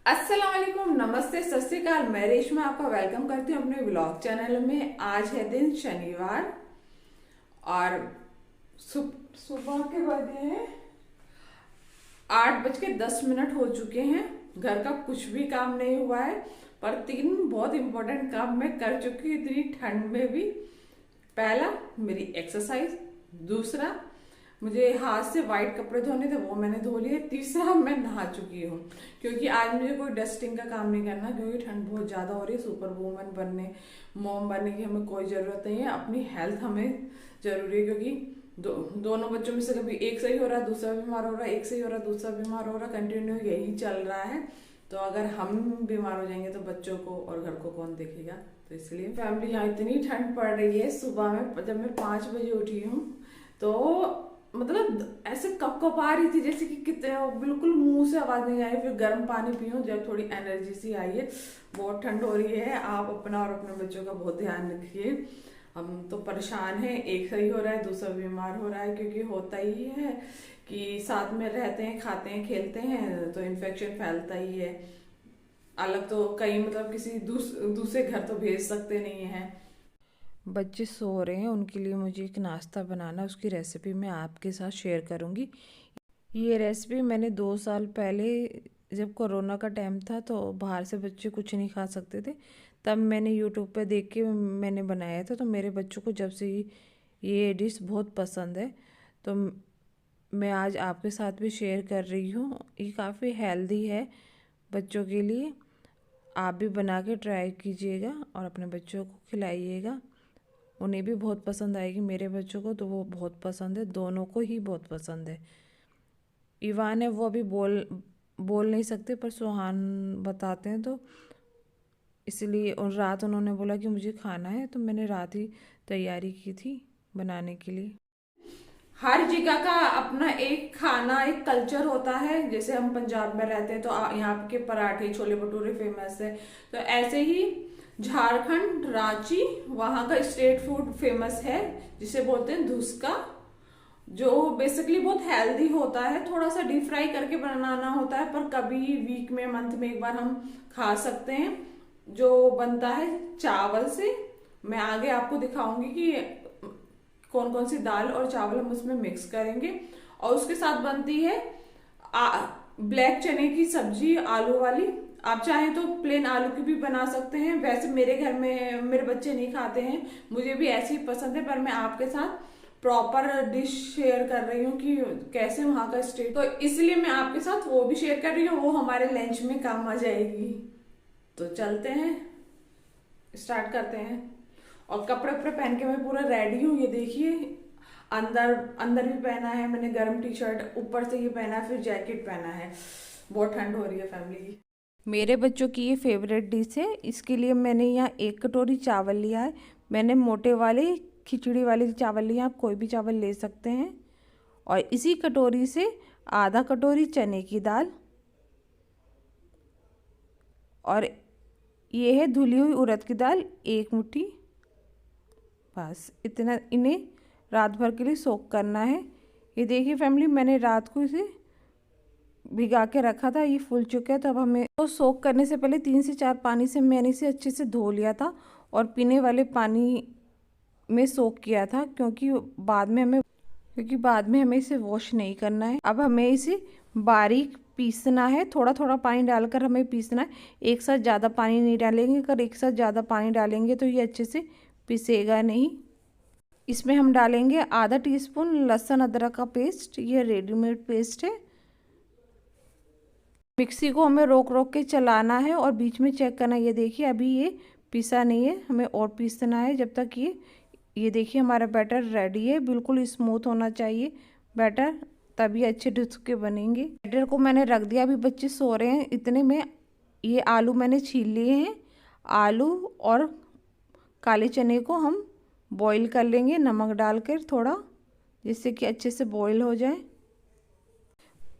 अस्सलाम वालेकुम, नमस्ते, सत श्री अकाल। मैं रेशमा आपका वेलकम करती हूँ अपने व्लॉग चैनल में। आज है दिन शनिवार और सुबह के बजे हैं 8:10 हो चुके हैं। घर का कुछ भी काम नहीं हुआ है, पर 3 बहुत इंपॉर्टेंट काम मैं कर चुकी हूँ इतनी ठंड में भी। पहला, मेरी एक्सरसाइज। दूसरा, मुझे हाथ से वाइट कपड़े धोने थे, वो मैंने धो लिए। तीसरा, मैं नहा चुकी हूँ क्योंकि आज मुझे कोई डस्टिंग का काम नहीं करना, क्योंकि ठंड बहुत ज्यादा हो रही है। सुपर वूमन बनने, मॉम बनने की हमें कोई जरूरत नहीं है। अपनी हेल्थ हमें जरूरी है, क्योंकि दोनों बच्चों में से कभी एक सही हो रहा है, दूसरा बीमार हो रहा है, एक सही हो रहा है, दूसरा बीमार हो रहा है, कंटिन्यू यही चल रहा है। तो अगर हम बीमार हो जाएंगे तो बच्चों को और घर को कौन देखेगा। तो इसलिए फैमिली, यहाँ इतनी ठंड पड़ रही है। सुबह में जब मैं 5 बजे उठी हूँ तो मतलब ऐसे कप कप आ रही थी, जैसे कि कितने बिल्कुल मुंह से आवाज नहीं आई। फिर गर्म पानी पीऊं, जब थोड़ी एनर्जी सी आई है। बहुत ठंड हो रही है। आप अपना और अपने बच्चों का बहुत ध्यान रखिए। हम तो परेशान हैं, एक सही हो रहा है, दूसरा बीमार हो रहा है, क्योंकि होता ही है कि साथ में रहते हैं, खाते हैं, खेलते हैं, तो इन्फेक्शन फैलता ही है। अलग तो कहीं मतलब किसी दूसरे घर तो भेज सकते नहीं है। बच्चे सो रहे हैं, उनके लिए मुझे एक नाश्ता बनाना, उसकी रेसिपी मैं आपके साथ शेयर करूंगी। ये रेसिपी मैंने 2 साल पहले, जब कोरोना का टाइम था तो बाहर से बच्चे कुछ नहीं खा सकते थे, तब मैंने यूट्यूब पे देख के मैंने बनाया था। तो मेरे बच्चों को जब से ये डिश बहुत पसंद है, तो मैं आज आपके साथ भी शेयर कर रही हूँ। ये काफ़ी हेल्दी है बच्चों के लिए। आप भी बना के ट्राई कीजिएगा और अपने बच्चों को खिलाइएगा। उन्हें भी बहुत पसंद आएगी। मेरे बच्चों को तो वो बहुत पसंद है, दोनों को ही बहुत पसंद है। इवान है, वो अभी बोल नहीं सकते, पर सुहान बताते हैं। तो इसलिए और रात उन्होंने बोला कि मुझे खाना है, तो मैंने रात ही तैयारी की थी बनाने के लिए। हर जगह का अपना एक खाना, एक कल्चर होता है। जैसे हम पंजाब में रहते हैं तो यहाँ के पराठे, छोले भटूरे फेमस है। तो ऐसे ही झारखंड, रांची, वहाँ का स्ट्रीट फूड फेमस है, जिसे बोलते हैं धुसका, जो बेसिकली बहुत हेल्दी होता है। थोड़ा सा डीप फ्राई करके बनाना होता है, पर कभी वीक में, मंथ में एक बार हम खा सकते हैं। जो बनता है चावल से। मैं आगे आपको दिखाऊंगी कि कौन कौन सी दाल और चावल हम उसमें मिक्स करेंगे। और उसके साथ बनती है ब्लैक चने की सब्जी, आलू वाली। आप चाहें तो प्लेन आलू की भी बना सकते हैं। वैसे मेरे घर में मेरे बच्चे नहीं खाते हैं, मुझे भी ऐसी ही पसंद है, पर मैं आपके साथ प्रॉपर डिश शेयर कर रही हूँ कि कैसे वहां का स्टेट, तो इसलिए मैं आपके साथ वो भी शेयर कर रही हूँ। वो हमारे लंच में काम आ जाएगी। तो चलते हैं, स्टार्ट करते हैं। और कपड़े वपड़े पहन के मैं पूरा रेडी हूँ। ये देखिए, अंदर अंदर भी पहना है मैंने गर्म टी शर्ट, ऊपर से ये पहना है, फिर जैकेट पहना है। बहुत ठंड हो रही है फैमिली। मेरे बच्चों की ये फेवरेट डिश है, इसके लिए मैंने यहाँ 1 कटोरी चावल लिया है। मैंने मोटे वाले खिचड़ी वाले चावल लिए, आप कोई भी चावल ले सकते हैं। और इसी कटोरी से आधा कटोरी चने की दाल, और ये है धुली हुई उड़द की दाल 1 मुट्ठी। बस इतना, इन्हें रात भर के लिए सोक करना है। ये देखिए फैमिली, मैंने रात को इसे भिगा के रखा था, ये फूल चुका है। तो अब हमें तो सोक करने से पहले 3 से 4 पानी से मैंने इसे अच्छे से धो लिया था और पीने वाले पानी में सोक किया था, क्योंकि बाद में हमें इसे वॉश नहीं करना है। अब हमें इसे बारीक पीसना है, थोड़ा थोड़ा पानी डालकर हमें पीसना है। एक साथ ज़्यादा पानी नहीं डालेंगे, अगर एक साथ ज़्यादा पानी डालेंगे तो ये अच्छे से पिसेगा नहीं। इसमें हम डालेंगे आधा टीस्पून लहसुन अदरक का पेस्ट, ये रेडीमेड पेस्ट है। मिक्सी को हमें रोक रोक के चलाना है और बीच में चेक करना है। ये देखिए, अभी ये पिसा नहीं है, हमें और पीसना है जब तक ये देखिए हमारा बैटर रेडी है। बिल्कुल स्मूथ होना चाहिए बैटर, तभी अच्छे डुस्के बनेंगे। बैटर को मैंने रख दिया, अभी बच्चे सो रहे हैं। इतने में ये आलू मैंने छील लिए हैं। आलू और काले चने को हम बॉईल कर लेंगे नमक डालकर थोड़ा, जिससे कि अच्छे से बॉईल हो जाए।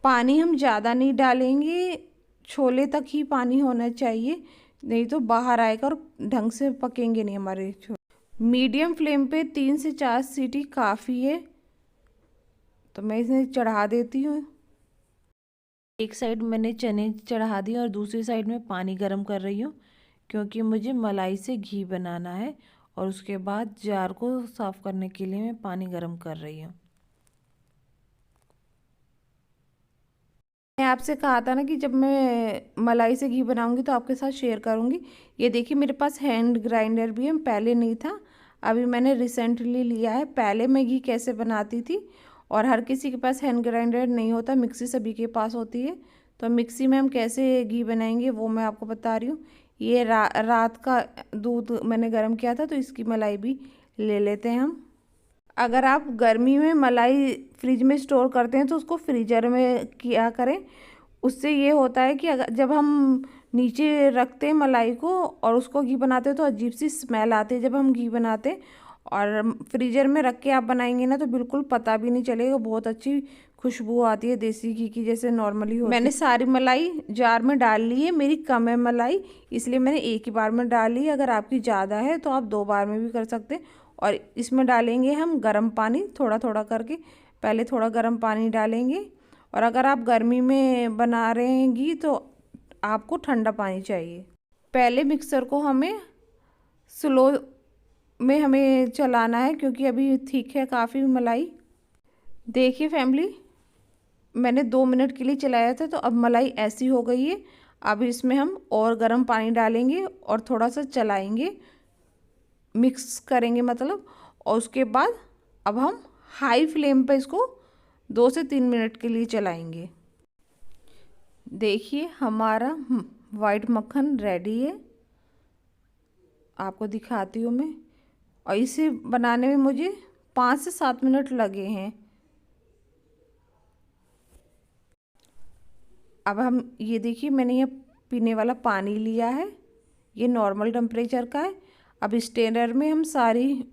पानी हम ज़्यादा नहीं डालेंगे, छोले तक ही पानी होना चाहिए, नहीं तो बाहर आएगा और ढंग से पकेंगे नहीं हमारे छोले। मीडियम फ्लेम पे 3 से 4 सीटी काफ़ी है। तो मैं इसे चढ़ा देती हूँ। एक साइड मैंने चने चढ़ा दिए और दूसरी साइड में पानी गर्म कर रही हूँ, क्योंकि मुझे मलाई से घी बनाना है। और उसके बाद जार को साफ़ करने के लिए मैं पानी गर्म कर रही हूँ। मैं आपसे कहा था ना कि जब मैं मलाई से घी बनाऊंगी तो आपके साथ शेयर करूंगी। ये देखिए मेरे पास हैंड ग्राइंडर भी है, पहले नहीं था, अभी मैंने रिसेंटली लिया है। पहले मैं घी कैसे बनाती थी, और हर किसी के पास हैंड ग्राइंडर नहीं होता, मिक्सी सभी के पास होती है। तो मिक्सी में हम कैसे घी बनाएंगे वो मैं आपको बता रही हूँ। ये रात का दूध मैंने गर्म किया था, तो इसकी मलाई भी ले लेते हैं हम। अगर आप गर्मी में मलाई फ्रिज में स्टोर करते हैं तो उसको फ्रीजर में किया करें। उससे ये होता है कि अगर जब हम नीचे रखते हैं मलाई को और उसको घी बनाते हैं तो अजीब सी स्मेल आती है जब हम घी बनाते हैं। और फ्रीजर में रख के आप बनाएंगे ना तो बिल्कुल पता भी नहीं चलेगा, बहुत अच्छी खुशबू आती है देसी घी की जैसे नॉर्मली होती है। मैंने सारी मलाई जार में डाल ली है, मेरी कम है मलाई इसलिए मैंने एक ही बार में डाल ली। अगर आपकी ज़्यादा है तो आप 2 बार में भी कर सकते हैं। और इसमें डालेंगे हम गर्म पानी थोड़ा थोड़ा करके, पहले थोड़ा गर्म पानी डालेंगे। और अगर आप गर्मी में बना रहे हैं घी तो आपको ठंडा पानी चाहिए। पहले मिक्सर को हमें स्लो में हमें चलाना है, क्योंकि अभी ठीक है काफ़ी मलाई। देखिए फैमिली, मैंने 2 मिनट के लिए चलाया था तो अब मलाई ऐसी हो गई है। अब इसमें हम और गर्म पानी डालेंगे और थोड़ा सा चलाएंगे, मिक्स करेंगे मतलब। और उसके बाद अब हम हाई फ्लेम पे इसको 2 से 3 मिनट के लिए चलाएंगे। देखिए हमारा वाइट मक्खन रेडी है, आपको दिखाती हूँ मैं। और इसे बनाने में मुझे 5 से 7 मिनट लगे हैं। अब हम ये देखिए मैंने ये पीने वाला पानी लिया है, ये नॉर्मल टेम्परेचर का है। अब स्ट्रेनर में हम सारी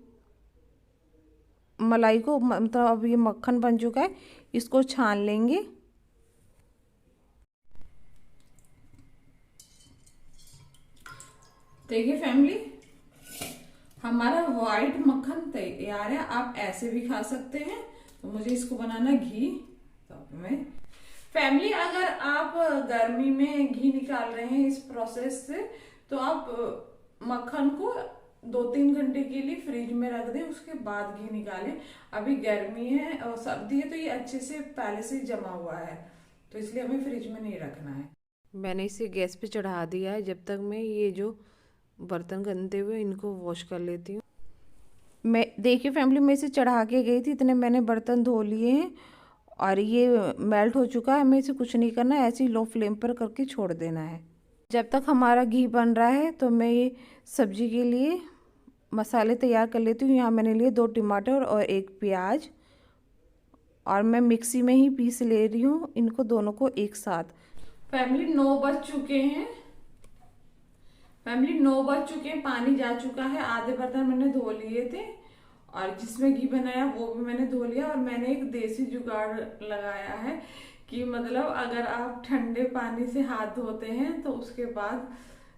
मलाई को, मतलब अब ये मक्खन बन चुका है, इसको छान लेंगे। देखिए फैमिली, हमारा व्हाइट मक्खन तैयार है। आप ऐसे भी खा सकते हैं। तो मुझे इसको बनाना घी में। फैमिली, अगर आप गर्मी में घी निकाल रहे हैं इस प्रोसेस से तो आप मक्खन को 2-3 घंटे के लिए फ्रिज में रख दें, उसके बाद घी निकालें। अभी गर्मी है और सर्दी है तो ये अच्छे से पहले से जमा हुआ है, तो इसलिए हमें फ्रिज में नहीं रखना है। मैंने इसे गैस पे चढ़ा दिया है, जब तक मैं ये जो बर्तन गंदे हुए इनको वॉश कर लेती हूँ। मैं देखिए फैमिली, मैं इसे चढ़ा के गई थी, इतने मैंने बर्तन धो लिए हैं और ये मेल्ट हो चुका है। हमें इसे कुछ नहीं करना है, ऐसे ही लो फ्लेम पर करके छोड़ देना है। जब तक हमारा घी बन रहा है तो मैं ये सब्जी के लिए मसाले तैयार कर लेती हूँ। यहाँ मैंने लिए 2 टमाटर और 1 प्याज, और मैं मिक्सी में ही पीस ले रही हूँ इनको दोनों को एक साथ। फैमिली 9 बज चुके हैं। फैमिली 9 बज चुके हैं, पानी जा चुका है। आधे बर्तन मैंने धो लिए थे और जिसमें घी बनाया वो भी मैंने धो लिया। और मैंने एक देसी जुगाड़ लगाया है कि मतलब अगर आप ठंडे पानी से हाथ धोते हैं तो उसके बाद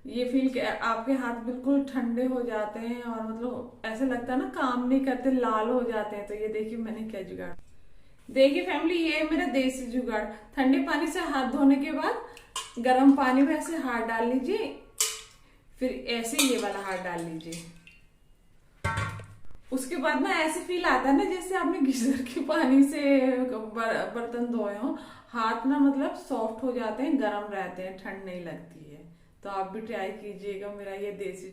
ये फील आपके हाथ बिल्कुल ठंडे हो जाते हैं और मतलब ऐसा लगता है ना काम नहीं करते, लाल हो जाते हैं। तो ये देखिए मैंने क्या जुगाड़। देखिए फैमिली, ये मेरा देसी जुगाड़। ठंडे पानी से हाथ धोने के बाद गर्म पानी में ऐसे हाथ डाल लीजिए, फिर ऐसे ये वाला हाथ डाल लीजिए। उसके बाद ना ऐसे फील आता है ना जैसे आपने गीजर के पानी से बर्तन धोए हो। हाथ ना मतलब सॉफ्ट हो जाते हैं, गर्म रहते हैं, ठंड नहीं लगती है। तो आप भी ट्राई कीजिएगा मेरा ये देसी।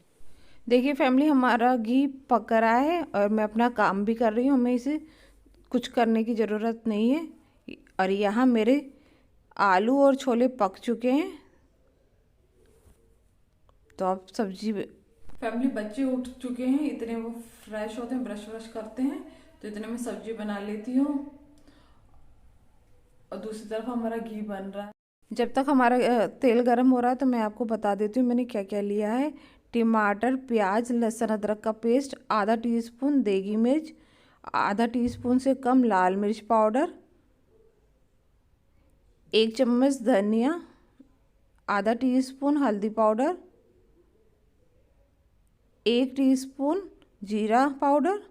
देखिए फैमिली, हमारा घी पक रहा है और मैं अपना काम भी कर रही हूँ, हमें इसे कुछ करने की ज़रूरत नहीं है। और यहाँ मेरे आलू और छोले पक चुके हैं, तो आप सब्जी। फैमिली, बच्चे उठ चुके हैं, इतने वो फ्रेश होते हैं, ब्रश व्रश करते हैं, तो इतने में सब्जी बना लेती हूँ। और दूसरी तरफ हमारा घी बन रहा है। जब तक हमारा तेल गर्म हो रहा है तो मैं आपको बता देती हूँ मैंने क्या क्या लिया है। टमाटर, प्याज, लहसुन अदरक का पेस्ट, आधा टीस्पून देगी मिर्च, आधा टीस्पून से कम लाल मिर्च पाउडर, 1 चम्मच धनिया, आधा टीस्पून हल्दी पाउडर, 1 टीस्पून जीरा पाउडर,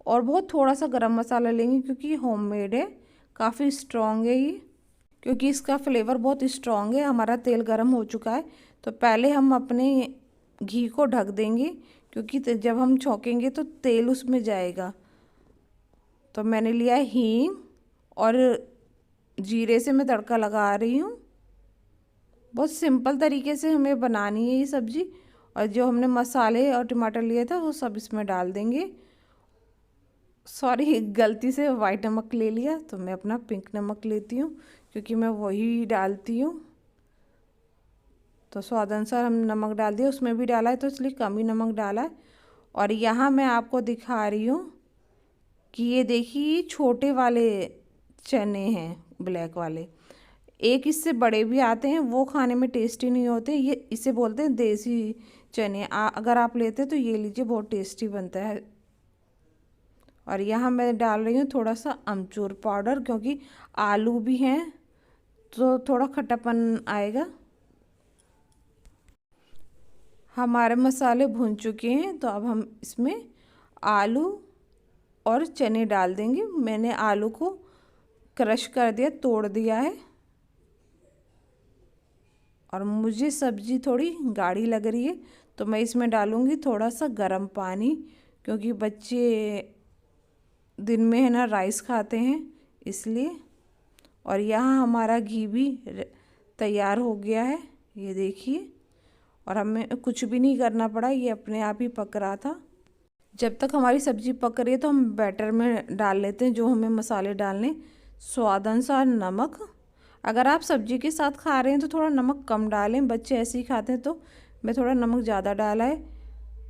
और बहुत थोड़ा सा गरम मसाला लेंगे क्योंकि ये होममेड है, काफ़ी स्ट्रॉन्ग है ये। क्योंकि इसका फ्लेवर बहुत स्ट्रॉन्ग है। हमारा तेल गर्म हो चुका है, तो पहले हम अपने घी को ढक देंगे, क्योंकि जब हम छौंकेंगे तो तेल उसमें जाएगा। तो मैंने लिया है हींग और जीरे से मैं तड़का लगा रही हूँ। बहुत सिंपल तरीके से हमें बनानी है ये सब्ज़ी। और जो हमने मसाले और टमाटर लिए था वो सब इसमें डाल देंगे। सॉरी, गलती से वाइट नमक ले लिया, तो मैं अपना पिंक नमक लेती हूँ, क्योंकि मैं वही डालती हूँ। तो स्वाद अनुसार हम नमक डाल दिया, उसमें भी डाला है तो इसलिए कम ही नमक डाला है। और यहाँ मैं आपको दिखा रही हूँ कि ये देखिए छोटे वाले चने हैं, ब्लैक वाले। एक इससे बड़े भी आते हैं, वो खाने में टेस्टी नहीं होते। ये इसे बोलते हैं देसी चने। अगर आप लेते तो ये लीजिए, बहुत टेस्टी बनता है। और यहाँ मैं डाल रही हूँ थोड़ा सा अमचूर पाउडर, क्योंकि आलू भी हैं तो थोड़ा खट्टापन आएगा। हमारे मसाले भुन चुके हैं, तो अब हम इसमें आलू और चने डाल देंगे। मैंने आलू को क्रश कर दिया, तोड़ दिया है। और मुझे सब्ज़ी थोड़ी गाढ़ी लग रही है, तो मैं इसमें डालूँगी थोड़ा सा गर्म पानी, क्योंकि बच्चे दिन में है ना राइस खाते हैं, इसलिए। और यहाँ हमारा घी भी तैयार हो गया है, ये देखिए। और हमें कुछ भी नहीं करना पड़ा, ये अपने आप ही पक रहा था। जब तक हमारी सब्ज़ी पक रही है तो हम बैटर में डाल लेते हैं जो हमें मसाले डालने। स्वाद अनुसार नमक। अगर आप सब्ज़ी के साथ खा रहे हैं तो थोड़ा नमक कम डालें, बच्चे ऐसे ही खाते हैं तो मैं थोड़ा नमक ज़्यादा डाला है।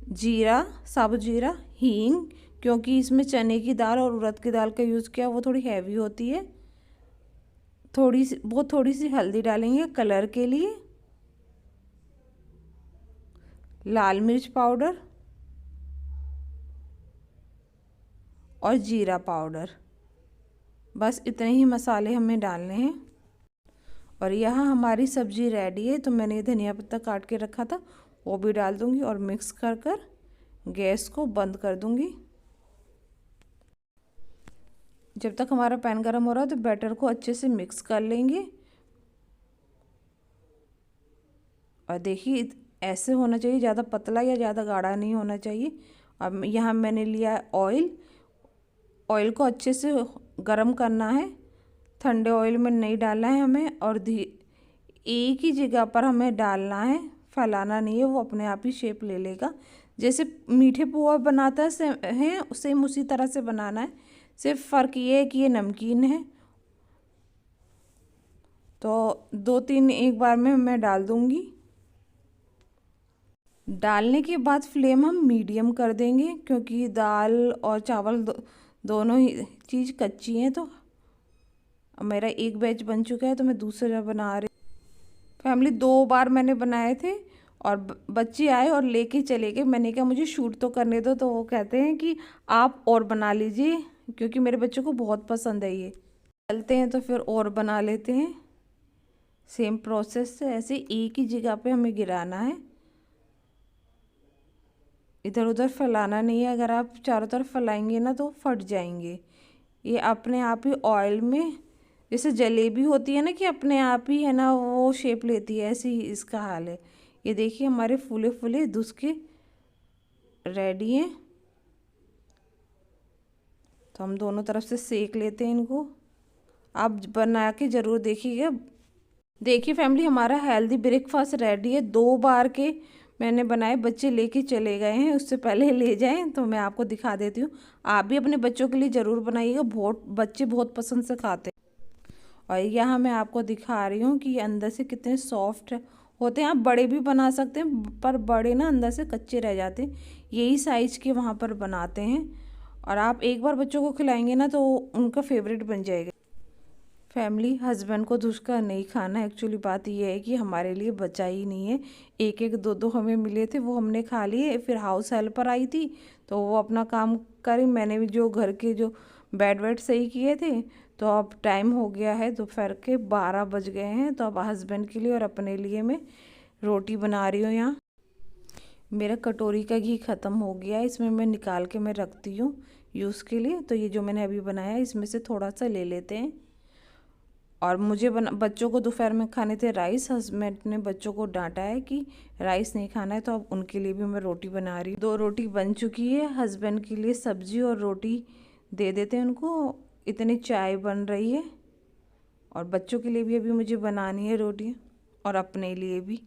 जीरा, साबुत जीरा, हींग, क्योंकि इसमें चने की दाल और उड़द की दाल का यूज़ किया, वो थोड़ी हैवी होती है। थोड़ी सी हल्दी डालेंगे कलर के लिए। लाल मिर्च पाउडर और जीरा पाउडर, बस इतने ही मसाले हमें डालने हैं। और यहाँ हमारी सब्ज़ी रेडी है, तो मैंने धनिया पत्ता काट के रखा था, वो भी डाल दूँगी और मिक्स कर कर गैस को बंद कर दूँगी। जब तक हमारा पैन गर्म हो रहा है तो बैटर को अच्छे से मिक्स कर लेंगे। और देखिए ऐसे होना चाहिए, ज़्यादा पतला या ज़्यादा गाढ़ा नहीं होना चाहिए। अब यहाँ मैंने लिया ऑयल। ऑयल को अच्छे से गरम करना है, ठंडे ऑयल में नहीं डालना है हमें। और एक ही जगह पर हमें डालना है, फैलाना नहीं है, वो अपने आप ही शेप ले लेगा। जैसे मीठे पोहा बनाता है सेम उसी तरह से बनाना है। सिर्फ फ़र्क ये है कि ये नमकीन है। तो 2-3 एक बार में मैं डाल दूँगी। डालने के बाद फ्लेम हम मीडियम कर देंगे, क्योंकि दाल और चावल दोनों ही चीज़ कच्ची हैं। तो मेरा एक बैच बन चुका है, तो मैं दूसरा बना रही। फैमिली 2 बार मैंने बनाए थे और बच्चे आए और लेके चले गए। मैंने कहा मुझे शूट तो करने दो, तो वो कहते हैं कि आप और बना लीजिए, क्योंकि मेरे बच्चों को बहुत पसंद है ये। चलते हैं तो फिर और बना लेते हैं। सेम प्रोसेस से ऐसे एक ही जगह पे हमें गिराना है, इधर उधर फैलाना नहीं है। अगर आप चारों तरफ फैलाएंगे ना तो फट जाएंगे। ये अपने आप ही ऑयल में, जैसे जलेबी होती है ना कि अपने आप ही है ना वो शेप लेती है, ऐसे ही इसका हाल है। ये देखिए हमारे फूले फूले दुस्के रेडी हैं। तो हम दोनों तरफ से सेक लेते हैं इनको। आप बना के ज़रूर देखिएगा। देखिए फैमिली, हमारा हेल्दी ब्रेकफास्ट रेडी है। 2 बार के मैंने बनाए, बच्चे लेके चले गए हैं, उससे पहले ले जाएं तो मैं आपको दिखा देती हूँ। आप भी अपने बच्चों के लिए ज़रूर बनाइएगा, बच्चे बहुत पसंद से खाते हैं। और यहाँ मैं आपको दिखा रही हूँ कि ये अंदर से कितने सॉफ्ट होते हैं। आप बड़े भी बना सकते हैं, पर बड़े ना अंदर से कच्चे रह जाते हैं। यही साइज के वहाँ पर बनाते हैं। और आप एक बार बच्चों को खिलाएंगे ना तो उनका फेवरेट बन जाएगा। फैमिली, हस्बैंड को धुसका नहीं खाना। एक्चुअली बात यह है कि हमारे लिए बचा ही नहीं है। एक एक दो हमें मिले थे, वो हमने खा लिए। फिर हाउस हेल्पर आई थी तो वो अपना काम करी, मैंने भी जो घर के जो बेड वेड सही किए थे। तो अब टाइम हो गया है दोपहर के 12 बज गए हैं। तो अब हस्बैंड के लिए और अपने लिए मैं रोटी बना रही हूँ। यहाँ मेरा कटोरी का घी ख़त्म हो गया है, इसमें मैं निकाल के मैं रखती हूँ यूज़ के लिए। तो ये जो मैंने अभी बनाया है इसमें से थोड़ा सा ले लेते हैं। और मुझे बच्चों को दोपहर में खाने थे राइस। हस्बैंड ने बच्चों को डांटा है कि राइस नहीं खाना है, तो अब उनके लिए भी मैं रोटी बना रही हूँ। 2 रोटी बन चुकी है। हस्बैंड के लिए सब्जी और रोटी दे देते हैं उनको। इतनी चाय बन रही है और बच्चों के लिए भी अभी मुझे बनानी है रोटी और अपने लिए भी।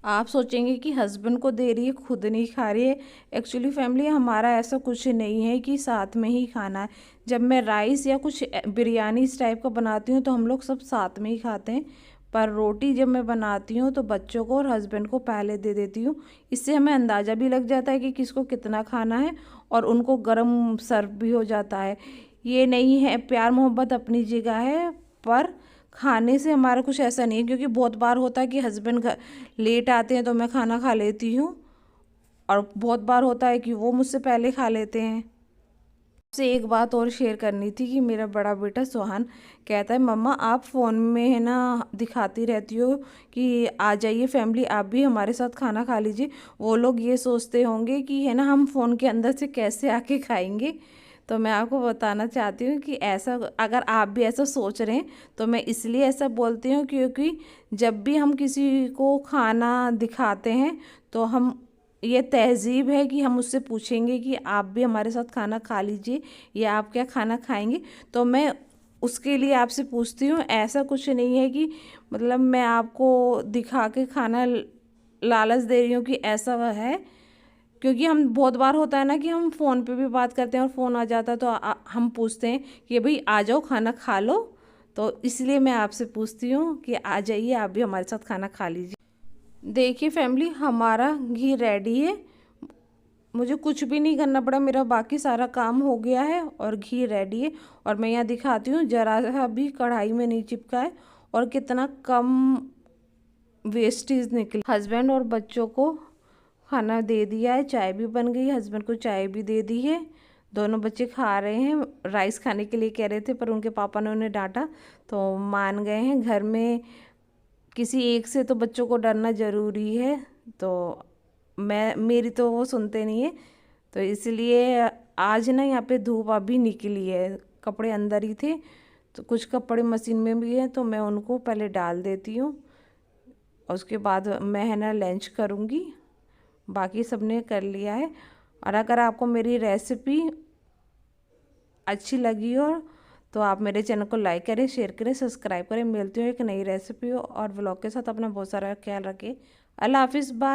आप सोचेंगे कि हस्बैंड को दे रही है, खुद नहीं खा रही है। एक्चुअली फैमिली, हमारा ऐसा कुछ नहीं है कि साथ में ही खाना है। जब मैं राइस या कुछ बिरयानी इस टाइप का बनाती हूँ तो हम लोग सब साथ में ही खाते हैं, पर रोटी जब मैं बनाती हूँ तो बच्चों को और हस्बैंड को पहले दे देती हूँ। इससे हमें अंदाज़ा भी लग जाता है कि किसको कितना खाना है और उनको गर्म सर्व भी हो जाता है। ये नहीं है, प्यार मोहब्बत अपनी जगह है, पर खाने से हमारा कुछ ऐसा नहीं है। क्योंकि बहुत बार होता है कि हस्बैंड घर लेट आते हैं तो मैं खाना खा लेती हूँ, और बहुत बार होता है कि वो मुझसे पहले खा लेते हैं। से एक बात और शेयर करनी थी कि मेरा बड़ा बेटा सोहान कहता है, मम्मा आप फ़ोन में है ना दिखाती रहती हो कि आ जाइए फैमिली, आप भी हमारे साथ खाना खा लीजिए। वो लोग ये सोचते होंगे कि है ना हम फ़ोन के अंदर से कैसे आके खाएंगे। तो मैं आपको बताना चाहती हूँ कि ऐसा, अगर आप भी ऐसा सोच रहे हैं तो मैं इसलिए ऐसा बोलती हूँ क्योंकि जब भी हम किसी को खाना दिखाते हैं तो हम, ये तहज़ीब है कि हम उससे पूछेंगे कि आप भी हमारे साथ खाना खा लीजिए या आप क्या खाना खाएंगे। तो मैं उसके लिए आपसे पूछती हूँ। ऐसा कुछ नहीं है कि मतलब मैं आपको दिखा के खाना लालच दे रही हूँ कि ऐसा वह है। क्योंकि हम बहुत बार होता है ना कि हम फ़ोन पे भी बात करते हैं और फ़ोन आ जाता है तो हम पूछते हैं कि भाई आ जाओ खाना खा लो। तो इसलिए मैं आपसे पूछती हूँ कि आ जाइए, आप भी हमारे साथ खाना खा लीजिए। देखिए फैमिली, हमारा घी रेडी है। मुझे कुछ भी नहीं करना पड़ा, मेरा बाकी सारा काम हो गया है और घी रेडी है। और मैं यहाँ दिखाती हूँ, जरा सा भी कढ़ाई में नहीं चिपका है और कितना कम वेस्टेज निकली। हस्बैंड और बच्चों को खाना दे दिया है, चाय भी बन गई, हस्बैंड को चाय भी दे दी है। दोनों बच्चे खा रहे हैं। राइस खाने के लिए कह रहे थे पर उनके पापा ने उन्हें डांटा तो मान गए हैं। घर में किसी एक से तो बच्चों को डरना ज़रूरी है, तो मेरी तो वो सुनते नहीं है। तो इसलिए आज ना यहाँ पे धूप अभी निकली है, कपड़े अंदर ही थे तो कुछ कपड़े मशीन में भी हैं तो मैं उनको पहले डाल देती हूँ और उसके बाद मैं है ना लंच करूँगी। बाकी सबने कर लिया है। और अगर आपको मेरी रेसिपी अच्छी लगी हो तो आप मेरे चैनल को लाइक करें, शेयर करें, सब्सक्राइब करें। मिलती हूँ एक नई रेसिपी और व्लॉग के साथ। अपना बहुत सारा ख्याल रखें। अल्लाह हाफिज़, बाय।